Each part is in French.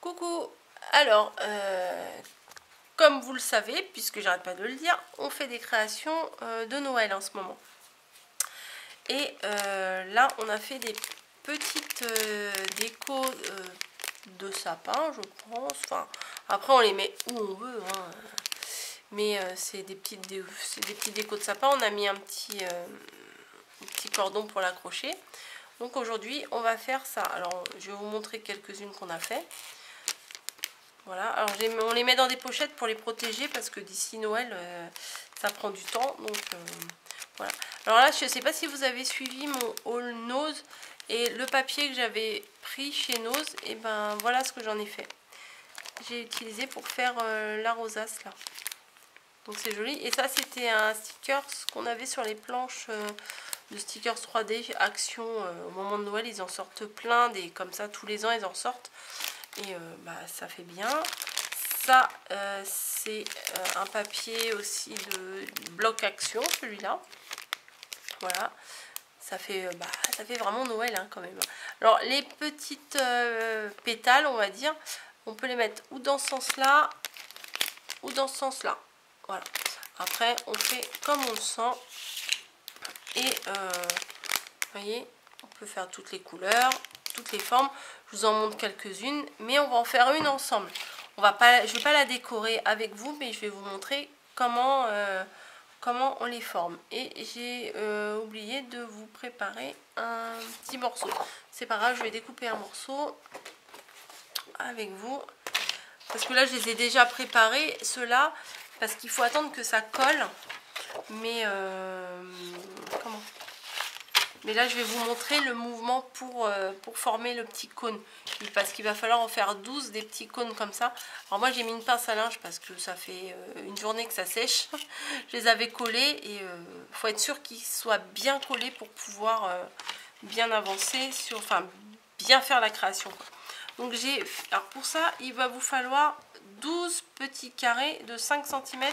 Coucou. Alors, comme vous le savez, puisque j'arrête pas de le dire, on fait des créations de Noël en ce moment. Et là, on a fait des petites décos de sapin, je pense. Enfin, après, on les met où on veut, hein. Mais c'est des petites décos de sapin. On a mis un petit cordon pour l'accrocher. Donc aujourd'hui, on va faire ça. Alors, je vais vous montrer quelques-unes qu'on a fait. Voilà, alors on les met dans des pochettes pour les protéger parce que d'ici Noël, ça prend du temps. Donc voilà. Alors là, je ne sais pas si vous avez suivi mon haul Nose et le papier que j'avais pris chez Nose. Et ben voilà ce que j'en ai fait. J'ai utilisé pour faire la rosace là. Donc c'est joli. Et ça, c'était un sticker qu'on avait sur les planches de stickers 3D Action. Au moment de Noël, ils en sortent plein. Comme ça, tous les ans, ils en sortent. Et ça fait bien. Ça, c'est un papier aussi de bloc action, celui-là. Voilà. Ça fait vraiment Noël hein, quand même. Alors, les petites pétales, on va dire, on peut les mettre ou dans ce sens-là, ou dans ce sens-là. Voilà. Après, on fait comme on le sent. Et, vous voyez, on peut faire toutes les couleurs, toutes les formes. Je vous en montre quelques-unes, mais on va en faire une ensemble. Je ne vais pas la décorer avec vous, mais je vais vous montrer comment on les forme. Et j'ai oublié de vous préparer un petit morceau. C'est pas grave, je vais découper un morceau avec vous. Parce que là, je les ai déjà préparés, ceux-là, parce qu'il faut attendre que ça colle. Mais comment ? Mais là, je vais vous montrer le mouvement pour former le petit cône. Parce qu'il va falloir en faire 12 des petits cônes comme ça. Alors moi, j'ai mis une pince à linge parce que ça fait une journée que ça sèche. Je les avais collés et il faut être sûr qu'ils soient bien collés pour pouvoir bien avancer, enfin bien faire la création. Donc alors pour ça, il va vous falloir 12 petits carrés de 5 cm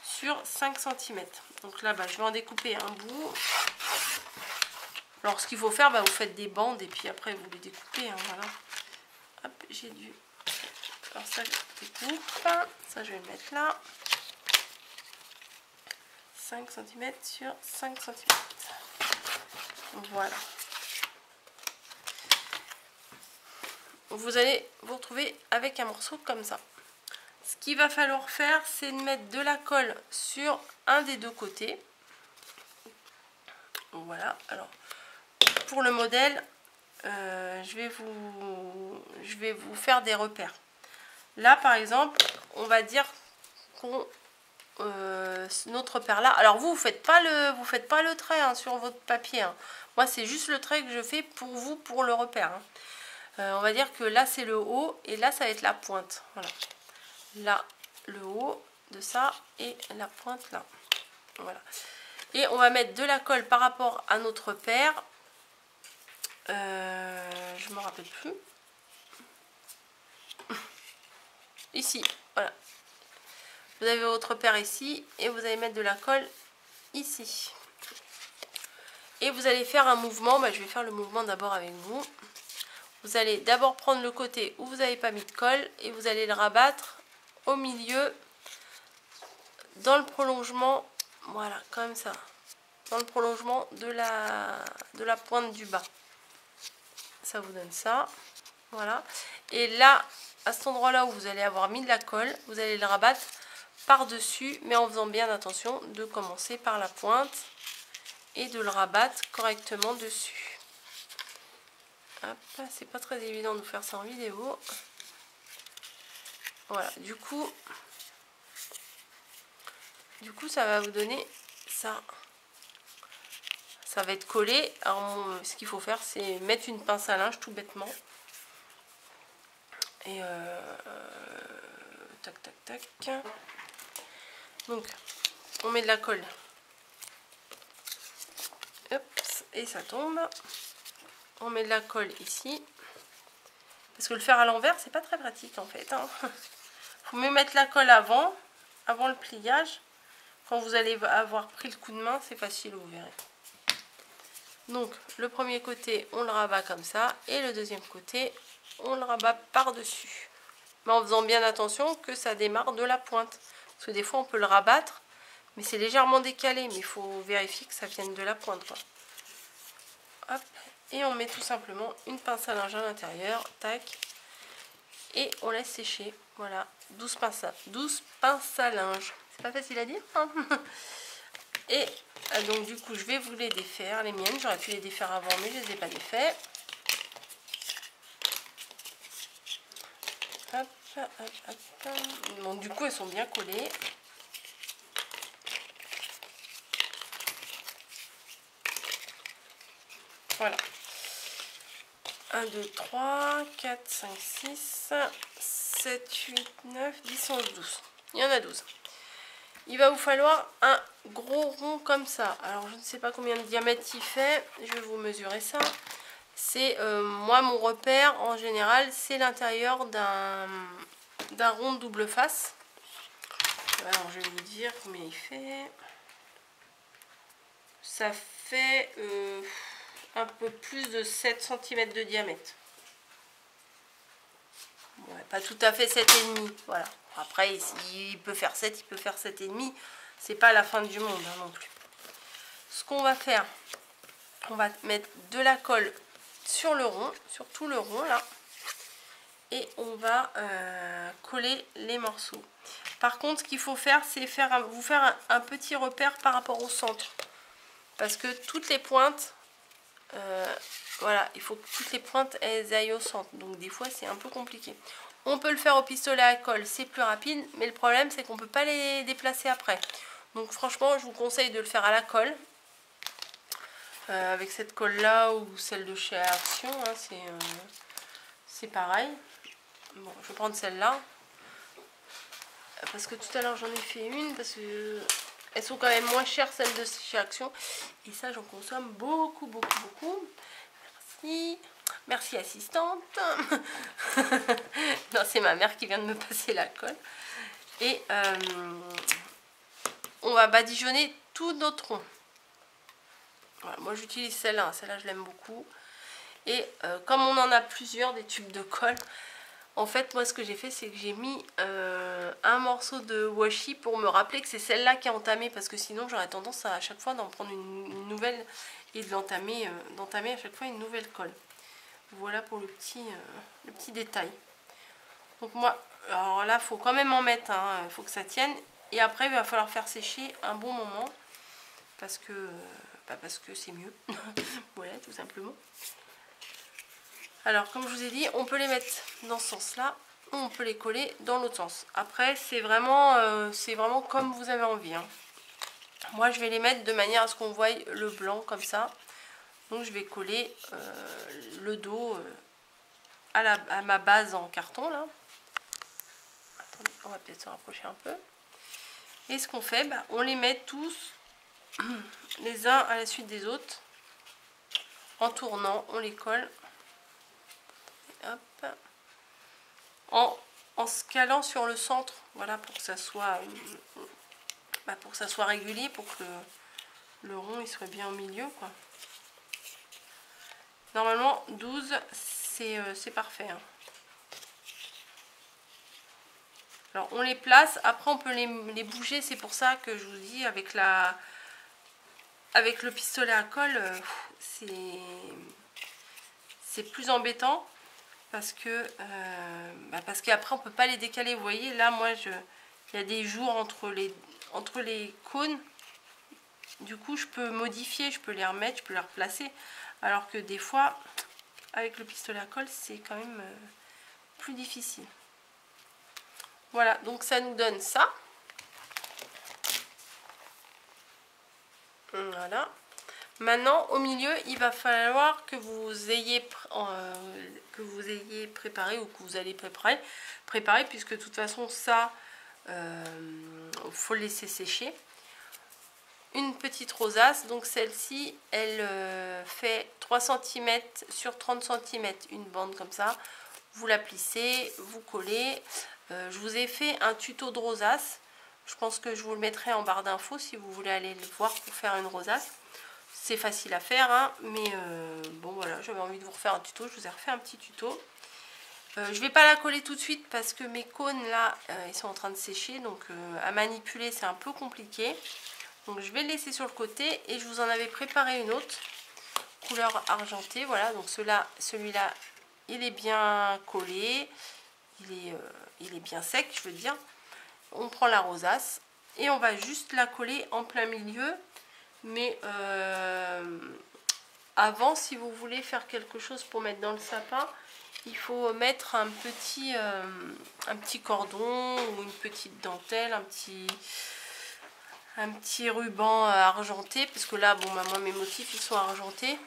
sur 5 cm. Donc là, je vais en découper un bout. Alors ce qu'il faut faire, vous faites des bandes et puis après vous les découpez, hein, voilà. Hop, j'ai dû... Alors ça je découpe, ça je vais le mettre là. 5 cm sur 5 cm. Voilà. Vous allez vous retrouver avec un morceau comme ça. Ce qu'il va falloir faire, c'est de mettre de la colle sur un des deux côtés. Voilà, alors... Pour le modèle, je vais vous faire des repères. Là, par exemple, on va dire qu'on notre repère là. Alors vous faites pas le trait hein, sur votre papier. Hein. Moi, c'est juste le trait que je fais pour vous pour le repère. Hein. On va dire que là, c'est le haut et là, ça va être la pointe. Voilà. Là, le haut de ça et la pointe là. Voilà. Et on va mettre de la colle par rapport à notre repère. Je me rappelle plus. Ici, voilà. Vous avez votre repère ici et vous allez mettre de la colle ici. Et vous allez faire un mouvement. Je vais faire le mouvement d'abord avec vous. Vous allez d'abord prendre le côté où vous n'avez pas mis de colle et vous allez le rabattre au milieu dans le prolongement. Voilà, comme ça. Dans le prolongement de la pointe du bas. Ça vous donne ça. Voilà. Et là, à cet endroit-là où vous allez avoir mis de la colle, vous allez le rabattre par-dessus, mais en faisant bien attention de commencer par la pointe et de le rabattre correctement dessus. Hop, c'est pas très évident de faire ça en vidéo. Voilà, du coup, ça va vous donner ça. Ça va être collé. Alors, ce qu'il faut faire, c'est mettre une pince à linge tout bêtement. Et tac, tac, tac. Donc, on met de la colle. Hop, et ça tombe. On met de la colle ici. Parce que le faire à l'envers, c'est pas très pratique en fait. Hein. Faut mieux mettre la colle avant le pliage. Quand vous allez avoir pris le coup de main, c'est facile, vous verrez. Donc, le premier côté, on le rabat comme ça. Et le deuxième côté, on le rabat par-dessus. mais en faisant bien attention que ça démarre de la pointe. Parce que des fois on peut le rabattre, mais c'est légèrement décalé, mais il faut vérifier que ça vienne de la pointe, quoi. Hop, et on met tout simplement une pince à linge à l'intérieur, tac, et on laisse sécher. Voilà, 12 pinces à linge. C'est pas facile à dire, hein. Et donc du coup je vais vous les défaire, les miennes. J'aurais pu les défaire avant, mais je les ai pas défaits. Hop, hop, hop. Donc du coup elles sont bien collées. Voilà. 1, 2, 3, 4, 5, 6, 7, 8, 9, 10, 11, 12. Il y en a 12. Il va vous falloir un gros rond comme ça. Alors je ne sais pas combien de diamètre il fait. Je vais vous mesurer ça. C'est moi mon repère en général, c'est l'intérieur d'un rond double face. Alors je vais vous dire combien il fait. Ça fait un peu plus de 7 cm de diamètre. Ouais, pas tout à fait 7,5. Voilà. Après, s'il peut faire 7, il peut faire 7,5. C'est pas la fin du monde, hein, non plus. Ce qu'on va faire, on va mettre de la colle sur le rond, sur tout le rond là. Et on va coller les morceaux. Par contre, ce qu'il faut faire, c'est vous faire un petit repère par rapport au centre. Parce que toutes les pointes, voilà, il faut que toutes les pointes elles aillent au centre. Donc des fois, c'est un peu compliqué. On peut le faire au pistolet à colle, c'est plus rapide. Mais le problème, c'est qu'on ne peut pas les déplacer après. Donc franchement, je vous conseille de le faire à la colle. Avec cette colle là ou celle de chez Action, hein, c'est pareil. Bon, je vais prendre celle-là. Parce que tout à l'heure j'en ai fait une. Parce que elles sont quand même moins chères celles de chez Action. Et ça j'en consomme beaucoup, beaucoup, beaucoup. Merci. Merci assistante. Non, c'est ma mère qui vient de me passer la colle. Et on va badigeonner tout notre rond. Voilà, moi j'utilise celle-là. Celle-là je l'aime beaucoup. Et comme on en a plusieurs des tubes de colle, en fait moi ce que j'ai fait c'est que j'ai mis un morceau de washi pour me rappeler que c'est celle-là qui est entamée, parce que sinon j'aurais tendance à chaque fois d'en prendre une nouvelle et de l'entamer à chaque fois une nouvelle colle. Voilà pour le petit détail. Donc moi, alors là il faut quand même en mettre, hein, il faut que ça tienne, et après il va falloir faire sécher un bon moment parce que c'est mieux. Voilà, tout simplement. Alors, comme je vous ai dit, on peut les mettre dans ce sens-là, ou on peut les coller dans l'autre sens. Après, c'est vraiment comme vous avez envie, hein. Moi, je vais les mettre de manière à ce qu'on voie le blanc comme ça. Donc, je vais coller le dos à ma base en carton, là. Attendez, on va peut-être se rapprocher un peu. Et ce qu'on fait, bah, on les met tous les uns à la suite des autres. En tournant, on les colle. Hop. En se calant sur le centre, voilà, pour que ça soit régulier, pour que le rond il soit bien au milieu, quoi. Normalement 12 c'est parfait, hein. Alors on les place, après on peut les bouger, c'est pour ça que je vous dis avec le pistolet à colle, c'est plus embêtant. Parce qu'après on peut pas les décaler. Vous voyez là, moi il y a des jours entre les cônes, du coup je peux modifier, je peux les remettre, je peux les replacer, alors que des fois avec le pistolet à colle c'est quand même plus difficile. Voilà, donc ça nous donne ça. Voilà. Maintenant, au milieu, il va falloir que vous ayez préparé, ou que vous allez préparer, puisque de toute façon, ça, faut le laisser sécher. Une petite rosace, donc celle-ci, elle fait 3 cm sur 30 cm, une bande comme ça. Vous la plissez, vous collez. Je vous ai fait un tuto de rosace. Je pense que je vous le mettrai en barre d'infos si vous voulez aller le voir pour faire une rosace. C'est facile à faire, hein, mais bon voilà, j'avais envie de vous refaire un tuto, je vous ai refait un petit tuto. Je vais pas la coller tout de suite parce que mes cônes là ils sont en train de sécher, donc à manipuler c'est un peu compliqué. Donc je vais le laisser sur le côté et je vous en avais préparé une autre couleur argentée. Voilà, donc celui-là il est bien collé, il est bien sec, je veux dire. On prend la rosace et on va juste la coller en plein milieu. Mais avant, si vous voulez faire quelque chose pour mettre dans le sapin, il faut mettre un petit cordon ou une petite dentelle, un petit ruban argenté, parce que là, bon, bah, moi mes motifs ils sont argentés.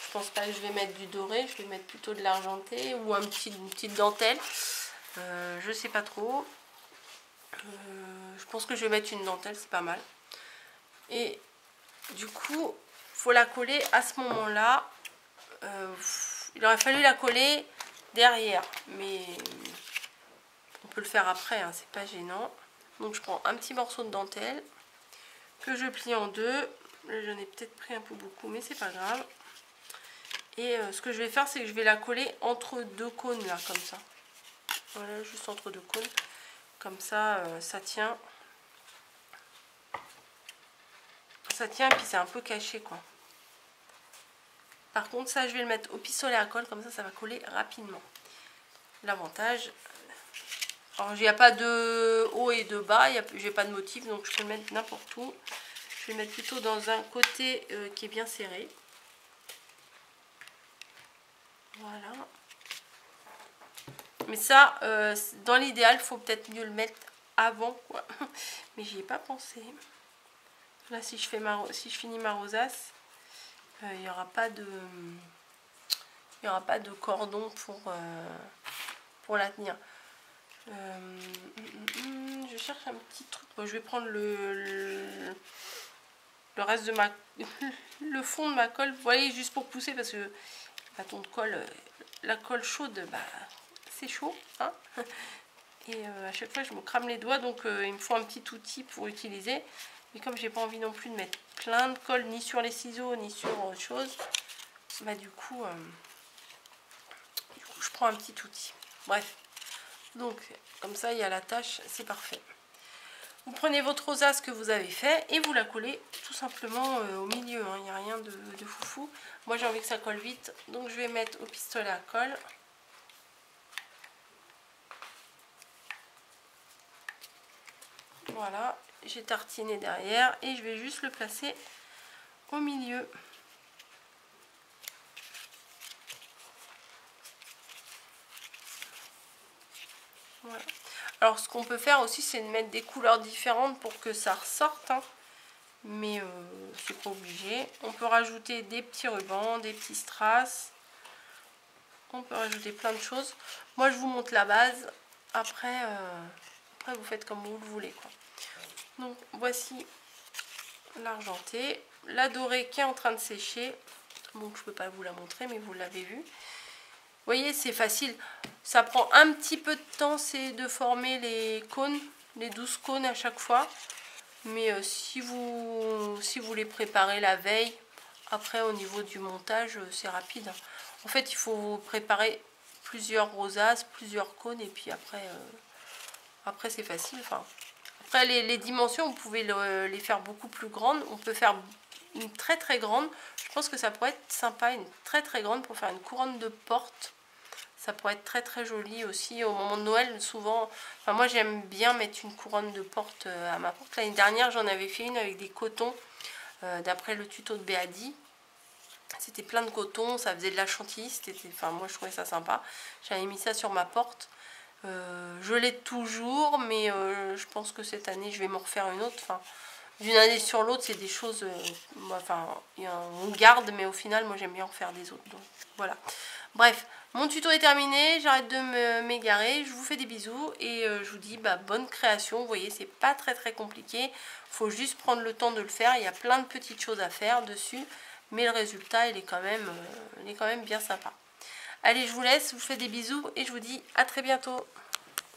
Je pense pas que je vais mettre du doré, je vais mettre plutôt de l'argenté ou une petite dentelle. Je sais pas trop. Je pense que je vais mettre une dentelle, c'est pas mal. Et du coup, faut la coller à ce moment-là. Il aurait fallu la coller derrière, mais on peut le faire après, hein, c'est pas gênant. Donc je prends un petit morceau de dentelle que je plie en deux. Là, j'en ai peut-être pris un peu beaucoup, mais c'est pas grave. Et ce que je vais faire, c'est que je vais la coller entre deux cônes là, comme ça. Voilà, juste entre deux cônes. Comme ça, ça tient. Ça tient et puis c'est un peu caché quoi. Par contre, ça, je vais le mettre au pistolet à colle, comme ça va coller rapidement. L'avantage, alors il n'y a pas de haut et de bas, j'ai pas de motif, donc je peux le mettre n'importe où. Je vais le mettre plutôt dans un côté qui est bien serré. Voilà. Mais ça, dans l'idéal, il faut peut-être mieux le mettre avant, quoi. Mais j'y ai pas pensé. Là, si je finis ma rosace, il n'y aura pas de cordon pour la tenir. Je cherche un petit truc. Bon, je vais prendre le reste de le fond de ma colle. Vous voyez, juste pour pousser, parce que le bâton de colle, la colle chaude, bah, c'est chaud. Hein, et à chaque fois, je me crame les doigts. Donc, il me faut un petit outil pour utiliser. Mais comme j'ai pas envie non plus de mettre plein de colle, ni sur les ciseaux, ni sur autre chose, bah, du coup, je prends un petit outil. Bref. Donc, comme ça, il y a la tâche, c'est parfait. Vous prenez votre rosace que vous avez fait et vous la collez tout simplement au milieu. Hein. Il n'y a rien de foufou. Moi, j'ai envie que ça colle vite. Donc, je vais mettre au pistolet à colle. Voilà. J'ai tartiné derrière et je vais juste le placer au milieu. Voilà. Alors ce qu'on peut faire aussi, c'est de mettre des couleurs différentes pour que ça ressorte, hein. Mais c'est pas obligé. On peut rajouter des petits rubans, des petits strass. On peut rajouter plein de choses. Moi je vous montre la base. Après vous faites comme vous le voulez, quoi. Donc voici l'argenté. La dorée qui est en train de sécher. Donc je peux pas vous la montrer, mais vous l'avez vu. Vous voyez, c'est facile. Ça prend un petit peu de temps, c'est de former les cônes, les 12 cônes à chaque fois. Mais si vous les préparez la veille, après au niveau du montage, c'est rapide. En fait, il faut préparer plusieurs rosaces, plusieurs cônes, et puis après c'est facile. Enfin, après, les dimensions, vous pouvez les faire beaucoup plus grandes. On peut faire une très très grande. Je pense que ça pourrait être sympa, une très très grande pour faire une couronne de porte. Ça pourrait être très très joli aussi au moment de Noël. Souvent, enfin moi j'aime bien mettre une couronne de porte à ma porte. L'année dernière j'en avais fait une avec des cotons d'après le tuto de Béadi. C'était plein de coton, ça faisait de la chantilly. Enfin moi je trouvais ça sympa. J'avais mis ça sur ma porte. Je l'ai toujours, mais je pense que cette année je vais m'en refaire une autre. Enfin, d'une année sur l'autre, c'est des choses, enfin, on garde, mais au final, moi j'aime bien en faire des autres. Donc voilà. Bref, mon tuto est terminé, j'arrête de m'égarer, je vous fais des bisous et je vous dis bonne création. Vous voyez, c'est pas très très compliqué, il faut juste prendre le temps de le faire. Il y a plein de petites choses à faire dessus, mais le résultat il est quand même bien sympa. Allez, je vous laisse, je vous fais des bisous et je vous dis à très bientôt.